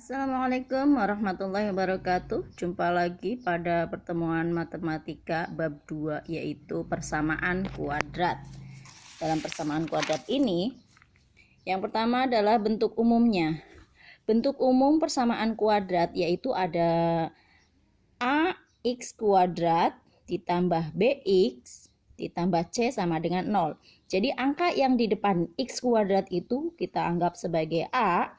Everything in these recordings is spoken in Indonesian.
Assalamualaikum warahmatullahi wabarakatuh. Jumpa lagi pada pertemuan matematika bab 2, yaitu persamaan kuadrat. Dalam persamaan kuadrat ini, yang pertama adalah bentuk umumnya. Bentuk umum persamaan kuadrat yaitu ada ax kuadrat ditambah bx ditambah c sama dengan 0. Jadi angka yang di depan x kuadrat itu kita anggap sebagai a,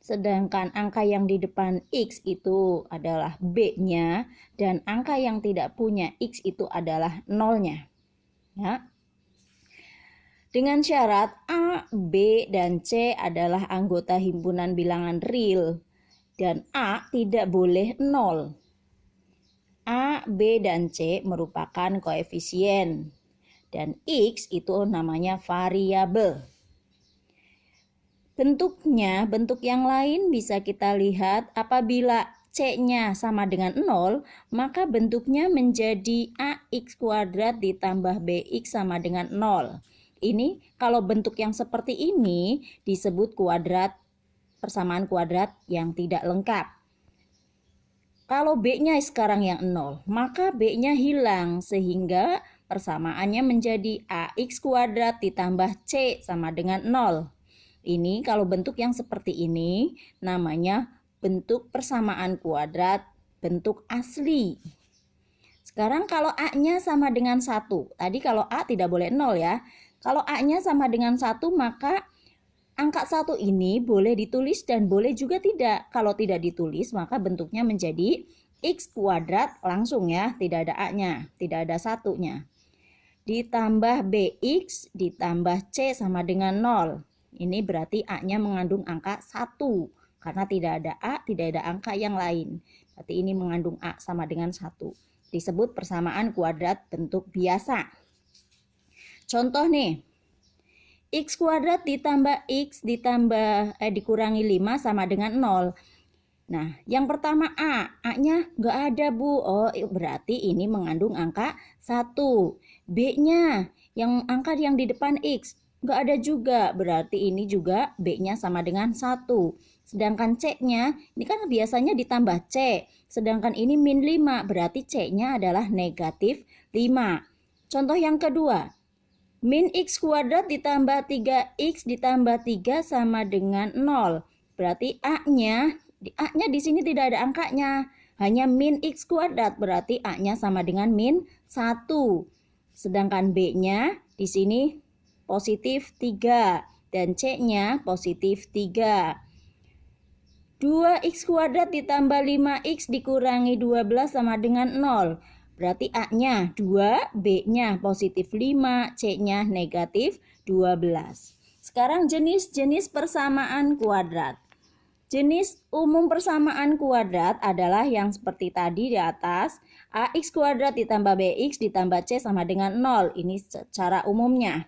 sedangkan angka yang di depan x itu adalah b-nya, dan angka yang tidak punya x itu adalah 0-nya. Ya. Dengan syarat a, b, dan c adalah anggota himpunan bilangan real, dan a tidak boleh 0. A, B, dan C merupakan koefisien, dan X itu namanya variabel. Bentuknya, bentuk yang lain bisa kita lihat apabila C-nya sama dengan 0, maka bentuknya menjadi AX kuadrat ditambah BX sama dengan 0. Ini kalau bentuk yang seperti ini disebut kuadrat, persamaan kuadrat yang tidak lengkap. Kalau B-nya sekarang yang 0, maka B-nya hilang sehingga persamaannya menjadi AX kuadrat ditambah C sama dengan 0. Ini kalau bentuk yang seperti ini namanya bentuk persamaan kuadrat bentuk asli. Sekarang kalau A-nya sama dengan 1. Tadi kalau A tidak boleh 0 ya. Kalau A-nya sama dengan 1 maka angka 1 ini boleh ditulis dan boleh juga tidak. Kalau tidak ditulis maka bentuknya menjadi X kuadrat langsung ya. Tidak ada A-nya, tidak ada 1-nya. Ditambah BX ditambah C sama dengan 0. Ini berarti A-nya mengandung angka 1. Karena tidak ada A, tidak ada angka yang lain. Berarti ini mengandung A sama dengan 1. Disebut persamaan kuadrat bentuk biasa. Contoh nih. X kuadrat ditambah X dikurangi 5 sama dengan 0. Nah, yang pertama A. A-nya nggak ada, Bu. Oh, berarti ini mengandung angka 1. B-nya, angka yang di depan X. Nggak ada juga, berarti ini juga B-nya sama dengan 1. Sedangkan C-nya, ini kan biasanya ditambah C. Sedangkan ini min 5, berarti C-nya adalah negatif 5. Contoh yang kedua, min X kuadrat ditambah 3X ditambah 3 sama dengan 0. Berarti A-nya di sini tidak ada angkanya. Hanya min X kuadrat, berarti A-nya sama dengan min 1. Sedangkan B-nya di sini positif 3 dan C-nya positif 3. 2x kuadrat ditambah 5x dikurangi 12 sama dengan 0. Berarti A-nya 2, B-nya positif 5, C-nya negatif 12. Sekarang jenis-jenis persamaan kuadrat. Jenis umum persamaan kuadrat adalah yang seperti tadi di atas. AX kuadrat ditambah BX ditambah C sama dengan 0. Ini secara umumnya.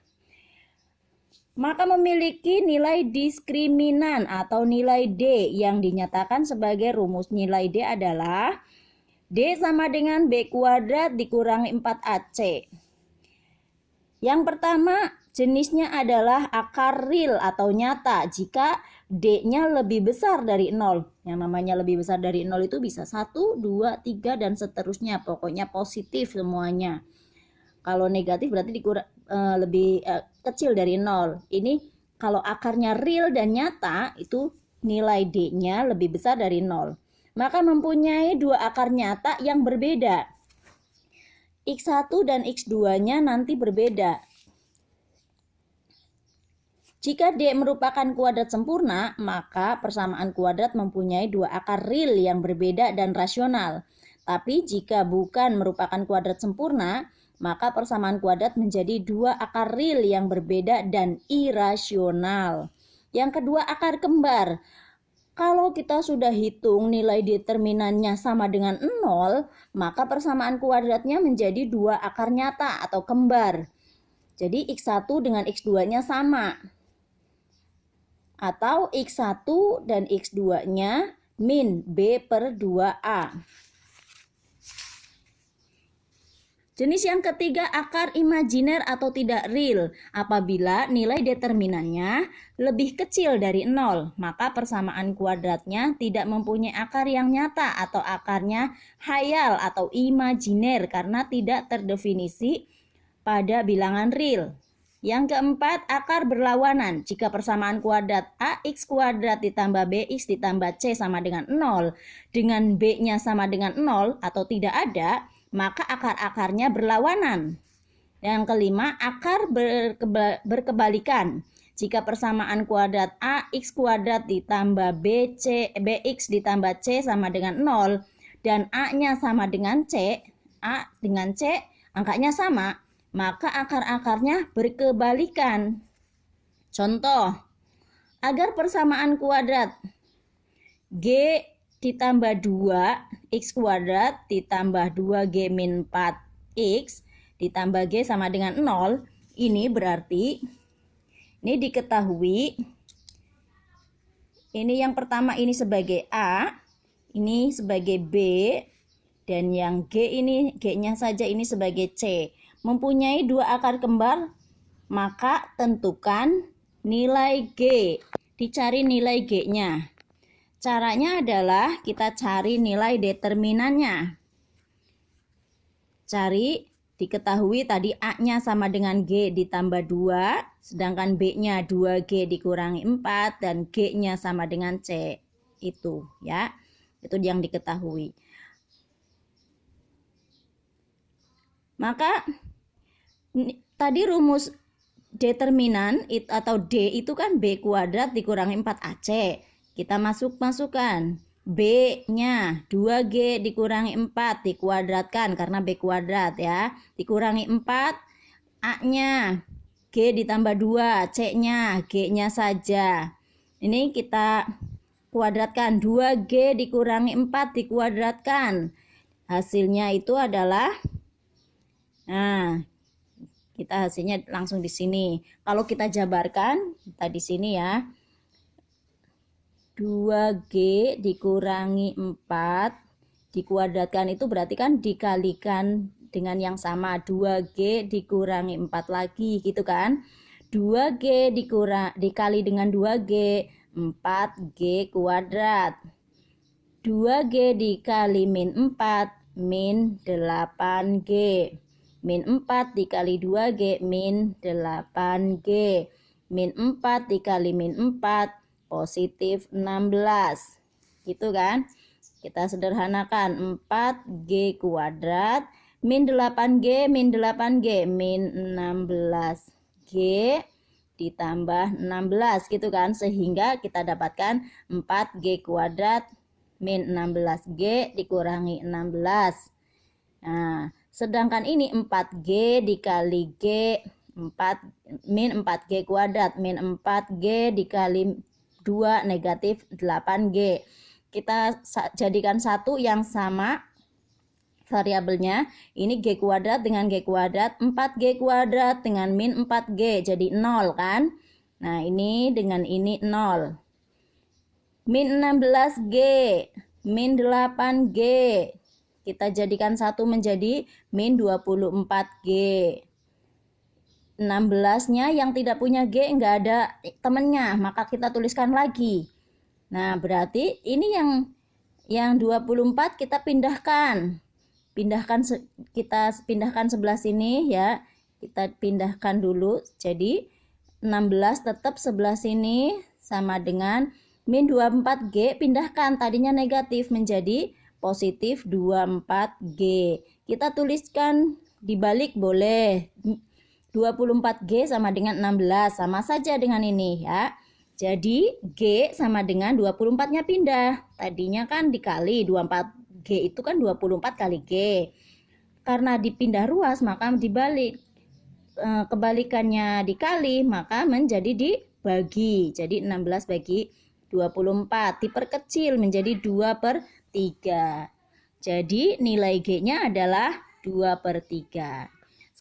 Maka memiliki nilai diskriminan atau nilai D yang dinyatakan sebagai rumus nilai D adalah D sama dengan B kuadrat dikurangi 4AC. Yang pertama jenisnya adalah akar real atau nyata jika D-nya lebih besar dari 0. Yang namanya lebih besar dari 0 itu bisa 1, 2, 3 dan seterusnya. Pokoknya positif semuanya. Kalau negatif berarti lebih kecil dari 0. Ini kalau akarnya real dan nyata itu nilai D-nya lebih besar dari 0. Maka mempunyai dua akar nyata yang berbeda. X1 dan X2-nya nanti berbeda. Jika D merupakan kuadrat sempurna, maka persamaan kuadrat mempunyai dua akar real yang berbeda dan rasional. Tapi jika bukan merupakan kuadrat sempurna, maka persamaan kuadrat menjadi dua akar real yang berbeda dan irasional. Yang kedua, akar kembar. Kalau kita sudah hitung nilai determinannya sama dengan 0, maka persamaan kuadratnya menjadi dua akar nyata atau kembar. Jadi X1 dengan X2-nya sama. Atau X1 dan X2-nya min B per 2A. Jenis yang ketiga, akar imajiner atau tidak real. Apabila nilai determinannya lebih kecil dari 0, maka persamaan kuadratnya tidak mempunyai akar yang nyata atau akarnya khayal atau imajiner karena tidak terdefinisi pada bilangan real. Yang keempat, akar berlawanan. Jika persamaan kuadrat AX kuadrat ditambah BX ditambah C sama dengan 0, dengan B-nya sama dengan 0 atau tidak ada, maka akar-akarnya berlawanan. Yang kelima, akar berkebalikan. Jika persamaan kuadrat AX kuadrat ditambah BX ditambah C sama dengan 0 dan A-nya sama dengan C, A dengan C angkanya sama, maka akar-akarnya berkebalikan. Contoh, agar persamaan kuadrat G ditambah 2X kuadrat ditambah 2G min 4X ditambah G sama dengan 0, ini berarti ini diketahui ini yang pertama ini sebagai A, ini sebagai B, dan yang G ini G-nya saja ini sebagai C. Mempunyai dua akar kembar, maka tentukan nilai G. Dicari nilai G-nya. Caranya adalah kita cari nilai determinannya. Cari, diketahui tadi A-nya sama dengan G ditambah 2, sedangkan B-nya 2G dikurangi 4, dan G-nya sama dengan C. Itu ya, itu yang diketahui. Maka tadi rumus determinan atau D itu kan B kuadrat dikurangi 4AC. Kita masukkan B-nya 2G dikurangi 4 dikuadratkan karena B kuadrat ya. Dikurangi 4, A-nya G ditambah 2, C-nya G-nya saja. Ini kita kuadratkan, 2G dikurangi 4 dikuadratkan. Hasilnya itu adalah, nah, kita hasilnya langsung di sini. Kalau kita jabarkan, kita di sini ya. 2G dikurangi 4 dikuadratkan itu berarti kan dikalikan dengan yang sama, 2G dikurangi 4 lagi gitu kan. 2G dikali dengan 2G, 4G kuadrat. 2G dikali min 4, min 8G. Min 4 dikali 2G, min 8G. Min 4 dikali min 4, positif 16. Gitu kan? Kita sederhanakan, 4G kuadrat min 8G min 8G min 16G ditambah 16 gitu kan, sehingga kita dapatkan 4G kuadrat min 16G dikurangi 16. Nah, sedangkan ini 4G dikali G 4 min 4G kuadrat min 4G dikali 2 negatif 8G. Kita jadikan satu yang sama variabelnya. Ini G kuadrat dengan G kuadrat, 4G kuadrat dengan min 4G jadi 0 kan. Nah ini dengan ini 0. Min 16G min 8G, kita jadikan satu menjadi min 24G. 16-nya yang tidak punya G enggak ada temennya, maka kita tuliskan lagi. Nah, berarti ini yang 24 kita pindahkan. Kita pindahkan sebelah sini ya. Kita pindahkan dulu. Jadi 16 tetap sebelah sini sama dengan min 24G, pindahkan tadinya negatif menjadi positif 24G. Kita tuliskan dibalik boleh. 24G sama dengan 16, sama saja dengan ini ya. Jadi G sama dengan 24-nya pindah. Tadinya kan dikali 24G itu kan 24 kali G. Karena dipindah ruas maka dibalik. Kebalikannya dikali maka menjadi dibagi. Jadi 16 bagi 24 diperkecil menjadi 2/3. Jadi nilai G-nya adalah 2/3.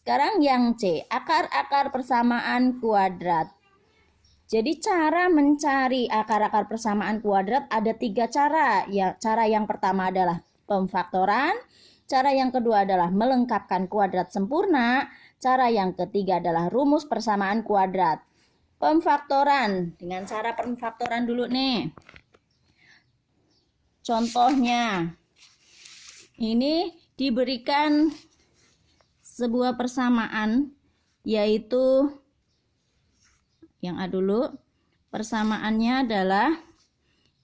Sekarang yang C, akar-akar persamaan kuadrat. Jadi cara mencari akar-akar persamaan kuadrat ada 3 cara. Ya, cara yang pertama adalah pemfaktoran, Cara yang kedua adalah melengkapkan kuadrat sempurna. Cara yang ketiga adalah rumus persamaan kuadrat. Pemfaktoran, dengan cara pemfaktoran dulu nih. Contohnya, ini diberikan sebuah persamaan, yaitu yang A dulu. Persamaannya adalah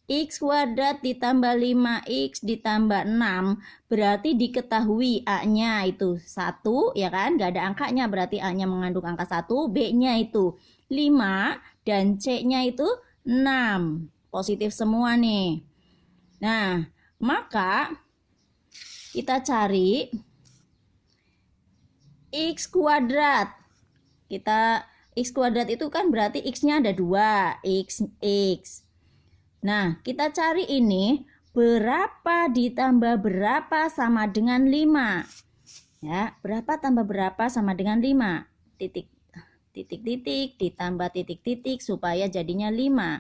X kuadrat ditambah 5X ditambah 6, berarti diketahui A-nya itu 1, ya kan? Gak ada angkanya, berarti A-nya mengandung angka 1, B-nya itu 5, dan C-nya itu 6. Positif semua nih. Nah, maka kita cari X kuadrat. X kuadrat itu kan berarti X-nya ada 2, X. Nah, kita cari ini berapa ditambah berapa sama dengan 5. Ya, berapa tambah berapa sama dengan 5. Titik ditambah titik supaya jadinya 5.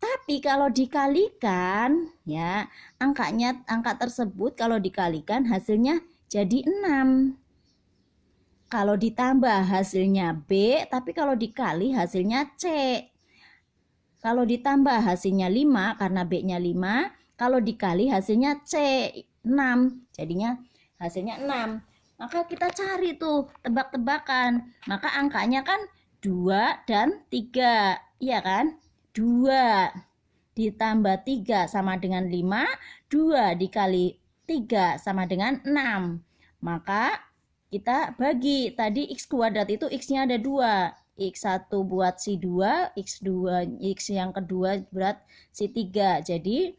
Tapi kalau dikalikan, ya, angka tersebut kalau dikalikan hasilnya jadi 6. Kalau ditambah hasilnya B, tapi kalau dikali hasilnya C. Kalau ditambah hasilnya 5 karena B-nya 5, kalau dikali hasilnya C 6. Jadinya hasilnya 6. Maka kita cari tuh tebak-tebakan. Maka angkanya kan 2 dan 3. Iya kan? 2 ditambah 3 sama dengan 5. 2 dikali 3 sama dengan 6. Maka kita bagi. Tadi X kuadrat itu X-nya ada 2. X1 buat si 2, X2, X yang kedua berat si 3. Jadi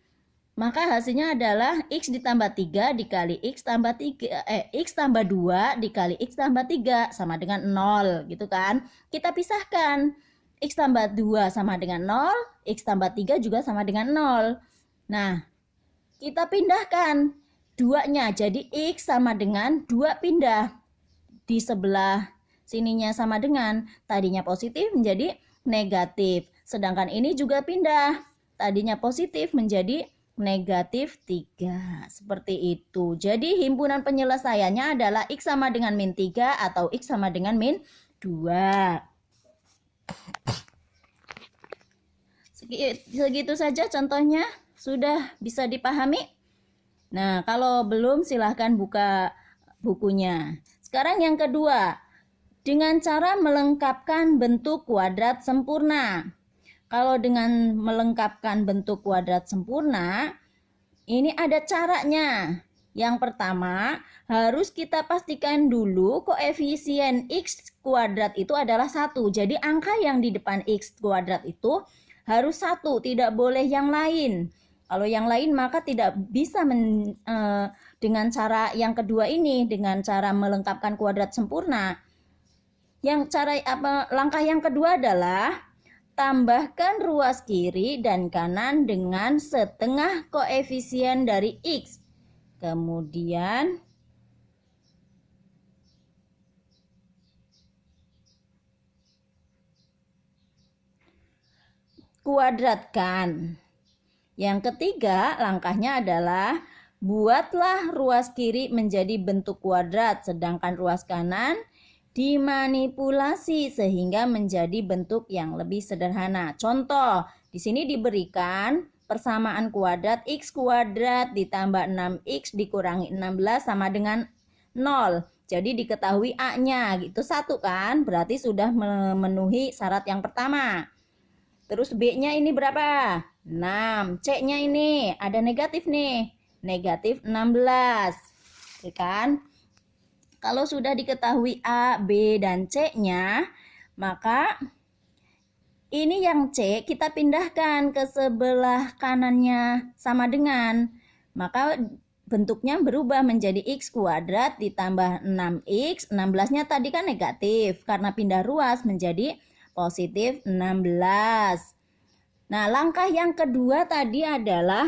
maka hasilnya adalah X ditambah 3 dikali X tambah 3, X tambah 2 dikali X tambah 3 sama dengan 0, gitu kan. Kita pisahkan. X tambah 2 sama dengan 0, X tambah 3 juga sama dengan 0. Nah, kita pindahkan 2-nya, jadi X sama dengan 2 pindah. Di sebelah sininya sama dengan, tadinya positif menjadi negatif. Sedangkan ini juga pindah. Tadinya positif menjadi negatif 3. Seperti itu. Jadi himpunan penyelesaiannya adalah X sama dengan min 3 atau X sama dengan min 2. Segitu saja contohnya. Sudah bisa dipahami? Nah, kalau belum silahkan buka bukunya. Sekarang yang kedua, dengan cara melengkapkan bentuk kuadrat sempurna. Kalau dengan melengkapkan bentuk kuadrat sempurna, ini ada caranya. Yang pertama, harus kita pastikan dulu koefisien X kuadrat itu adalah 1. Jadi angka yang di depan X kuadrat itu harus 1, tidak boleh yang lain. Kalau yang lain maka tidak bisa dengan cara yang kedua ini, dengan cara melengkapkan kuadrat sempurna. Langkah yang kedua adalah tambahkan ruas kiri dan kanan dengan setengah koefisien dari X. Kemudian kuadratkan. Yang ketiga, langkahnya adalah buatlah ruas kiri menjadi bentuk kuadrat, sedangkan ruas kanan dimanipulasi sehingga menjadi bentuk yang lebih sederhana. Contoh, di sini diberikan persamaan kuadrat X kuadrat ditambah 6X dikurangi 16 sama dengan 0. Jadi diketahui A-nya, gitu 1 kan? Berarti sudah memenuhi syarat yang pertama. Terus B-nya ini berapa? 6. C-nya ini ada negatif nih. Negatif 16. Oke kan? Kalau sudah diketahui A, B, dan C-nya, maka ini yang C kita pindahkan ke sebelah kanannya sama dengan. Maka bentuknya berubah menjadi X kuadrat ditambah 6X. 16-nya tadi kan negatif karena pindah ruas menjadi positif 16. Nah, langkah yang kedua tadi adalah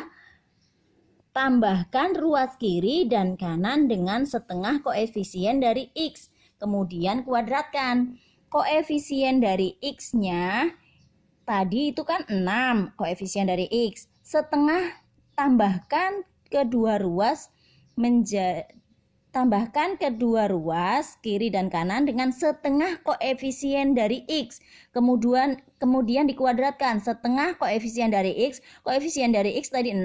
tambahkan ruas kiri dan kanan dengan setengah koefisien dari X. Kemudian kuadratkan. Koefisien dari X-nya tadi itu kan 6, koefisien dari X. Setengah tambahkan kedua ruas menjadi tambahkan kedua ruas kiri dan kanan dengan setengah koefisien dari X. Kemudian dikuadratkan setengah koefisien dari X. Koefisien dari X tadi 6,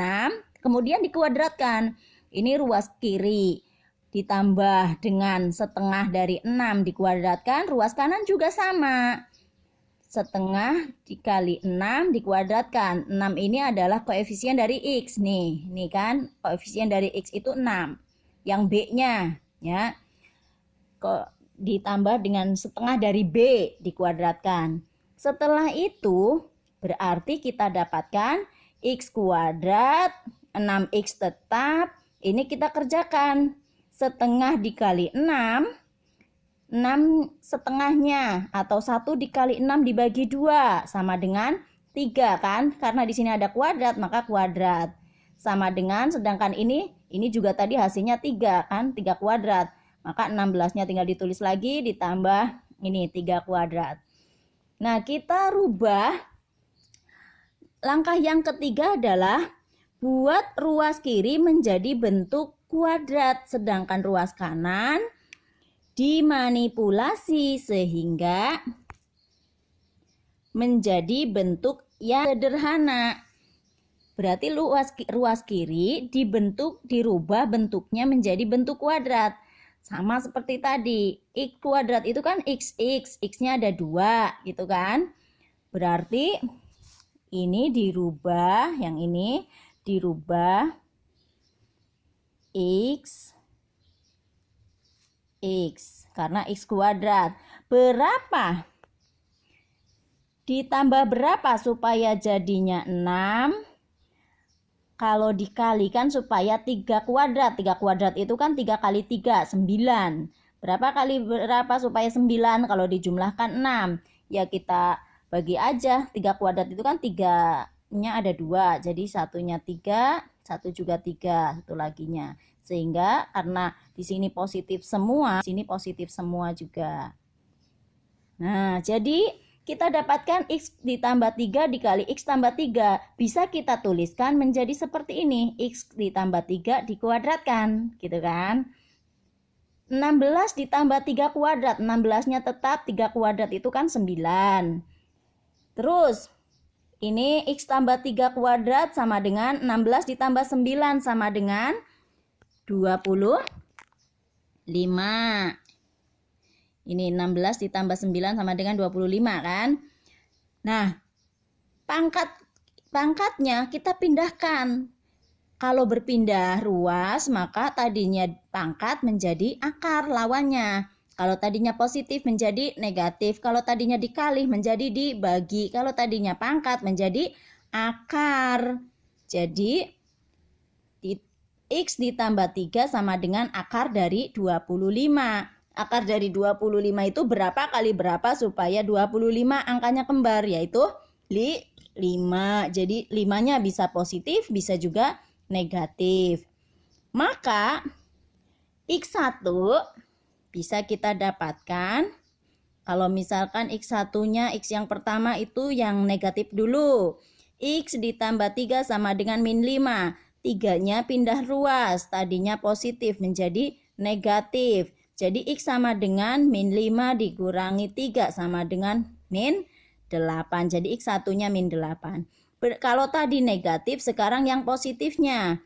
kemudian dikuadratkan. Ini ruas kiri ditambah dengan setengah dari 6 dikuadratkan. Ruas kanan juga sama. Setengah dikali 6 dikuadratkan. 6 ini adalah koefisien dari X nih. Ini kan koefisien dari X itu 6. Yang B-nya ya. Ditambah dengan setengah dari B dikuadratkan. Setelah itu berarti kita dapatkan X kuadrat 6X tetap. Ini kita kerjakan. Setengah dikali 6 setengahnya atau 1 dikali 6 dibagi 2 sama dengan 3 kan? Karena di sini ada kuadrat maka kuadrat. Sama dengan sedangkan ini juga tadi hasilnya 3 kan? 3 kuadrat. Maka 16-nya tinggal ditulis lagi ditambah ini 3 kuadrat. Nah, kita rubah. Langkah yang ketiga adalah buat ruas kiri menjadi bentuk kuadrat sedangkan ruas kanan dimanipulasi sehingga menjadi bentuk yang sederhana. Berarti ruas kiri dirubah bentuknya menjadi bentuk kuadrat. Sama seperti tadi, X kuadrat itu kan XX, X-nya ada 2 gitu kan. Berarti ini dirubah, yang ini dirubah X karena X kuadrat. Berapa? Ditambah berapa supaya jadinya 6? Kalau dikalikan supaya 3 kuadrat. 3 kuadrat itu kan 3 kali 3, 9. Berapa kali berapa supaya 9? Kalau dijumlahkan 6. Ya kita bagi aja. 3 kuadrat itu kan 3-nya ada 2. Jadi satunya 3, satu juga 3, satu laginya. Sehingga karena di sini positif semua, di sini positif semua juga. Nah, jadi kita dapatkan X ditambah 3 dikali X tambah 3. Bisa kita tuliskan menjadi seperti ini. X ditambah 3 dikuadratkan, gitu kan. 16 ditambah 3 kuadrat. 16-nya tetap, 3 kuadrat itu kan 9. Terus, ini X tambah 3 kuadrat sama dengan 16 ditambah 9 sama dengan 25. Ini 16 ditambah 9 sama dengan 25 kan. Nah, pangkatnya kita pindahkan. Kalau berpindah ruas, maka tadinya pangkat menjadi akar lawannya. Kalau tadinya positif menjadi negatif. Kalau tadinya dikali menjadi dibagi. Kalau tadinya pangkat menjadi akar. Jadi X ditambah 3 sama dengan akar dari 25. Akar dari 25 itu berapa kali berapa supaya 25 angkanya kembar, yaitu 5. Jadi 5-nya bisa positif, bisa juga negatif. Maka X1 bisa kita dapatkan. Kalau misalkan X1-nya, X yang pertama itu yang negatif dulu. X ditambah 3 sama dengan min 5. 3-nya pindah ruas, tadinya positif menjadi negatif. Jadi X sama dengan min 5 dikurangi 3 sama dengan min 8. Jadi X1-nya min 8. Kalau tadi negatif, sekarang yang positifnya.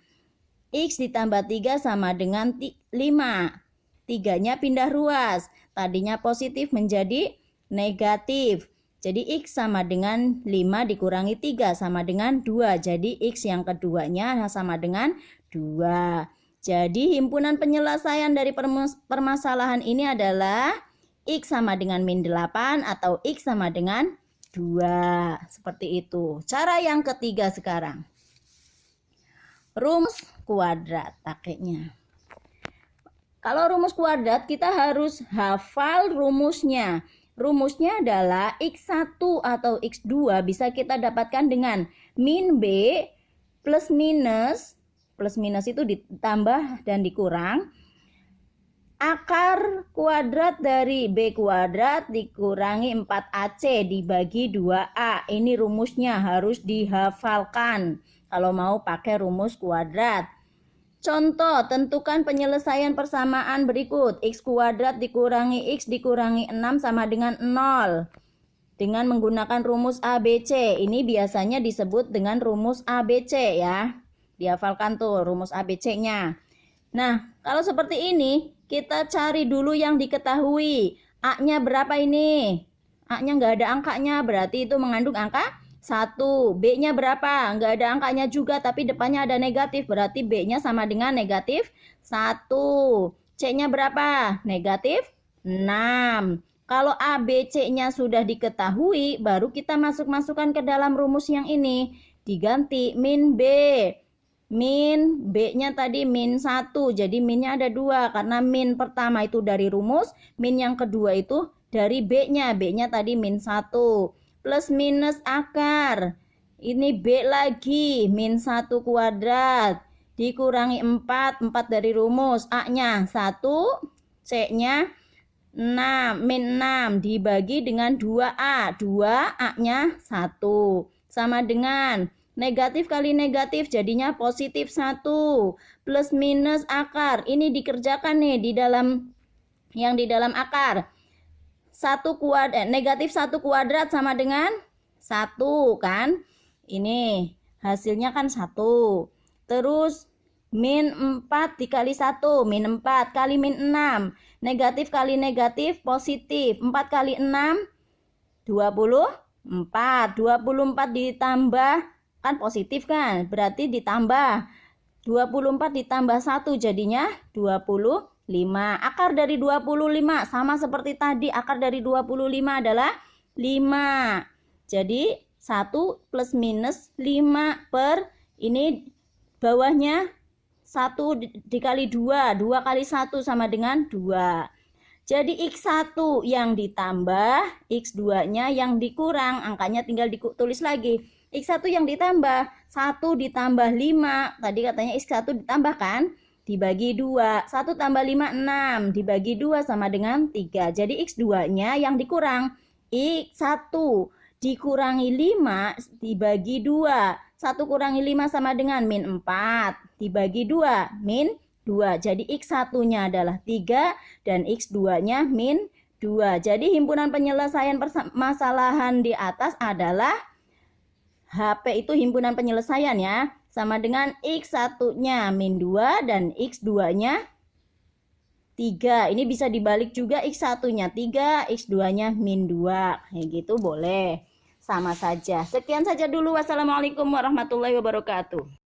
X ditambah 3 sama dengan 5. 3-nya pindah ruas, tadinya positif menjadi negatif. Jadi X sama dengan 5 dikurangi 3 sama dengan 2. Jadi X yang keduanya sama dengan 2. Jadi himpunan penyelesaian dari permasalahan ini adalah X sama dengan min 8 atau X sama dengan 2. Seperti itu. Cara yang ketiga sekarang. Rumus kuadrat pakainya. Kalau rumus kuadrat kita harus hafal rumusnya. Rumusnya adalah X1 atau X2 bisa kita dapatkan dengan min B plus minus. Plus minus itu ditambah dan dikurang. Akar kuadrat dari B kuadrat dikurangi 4AC dibagi 2A. Ini rumusnya harus dihafalkan kalau mau pakai rumus kuadrat. Contoh, tentukan penyelesaian persamaan berikut. X kuadrat dikurangi X dikurangi 6 sama dengan 0. Dengan menggunakan rumus ABC. Ini biasanya disebut dengan rumus ABC ya. Dihafalkan tuh rumus ABC-nya. Nah, kalau seperti ini, kita cari dulu yang diketahui. A-nya berapa ini? A-nya nggak ada angkanya, berarti itu mengandung angka 1. B-nya berapa? Nggak ada angkanya juga, tapi depannya ada negatif, berarti B-nya sama dengan negatif 1. C-nya berapa? Negatif 6. Kalau A, B, C-nya sudah diketahui, baru kita masukkan ke dalam rumus yang ini. Diganti min B. Min B-nya tadi min 1, jadi minnya ada 2. Karena min pertama itu dari rumus, min yang kedua itu dari B-nya. B-nya tadi min 1. Plus minus akar. Ini B lagi, min 1 kuadrat. Dikurangi 4, 4 dari rumus. A-nya 1, C-nya 6, min 6 dibagi dengan 2A. 2A-nya 1. Sama dengan negatif kali negatif jadinya positif 1. Plus minus akar. Ini dikerjakan nih di dalam yang di dalam akar. Negatif 1 kuadrat sama dengan 1 kan. Ini hasilnya kan 1. Terus min 4 dikali 1, min 4 kali min 6. Negatif kali negatif positif. 4 kali 6, 24. 24 ditambah, kan positif kan, berarti ditambah 24 ditambah 1 jadinya 25. Akar dari 25 sama seperti tadi, akar dari 25 adalah 5. Jadi 1 plus minus 5 per ini bawahnya 1 dikali 2, 2 kali 1 sama dengan 2. Jadi X1 yang ditambah, X2-nya yang dikurang, angkanya tinggal ditulis lagi. X1 yang ditambah, 1 ditambah 5, tadi katanya X1 ditambahkan, dibagi 2. 1 tambah 5, 6, dibagi 2 sama dengan 3. Jadi X2-nya yang dikurang, X1 dikurangi 5 dibagi 2. 1 kurangi 5 sama dengan min 4, dibagi 2, min 2. Jadi X1-nya adalah 3 dan X2-nya min 2. Jadi himpunan penyelesaian permasalahan di atas adalah HP itu himpunan penyelesaian ya. Sama dengan X1-nya min 2 dan X2-nya 3. Ini bisa dibalik juga, X1-nya 3, X2-nya min 2. Kayak gitu boleh. Sama saja. Sekian saja dulu. Wassalamualaikum warahmatullahi wabarakatuh.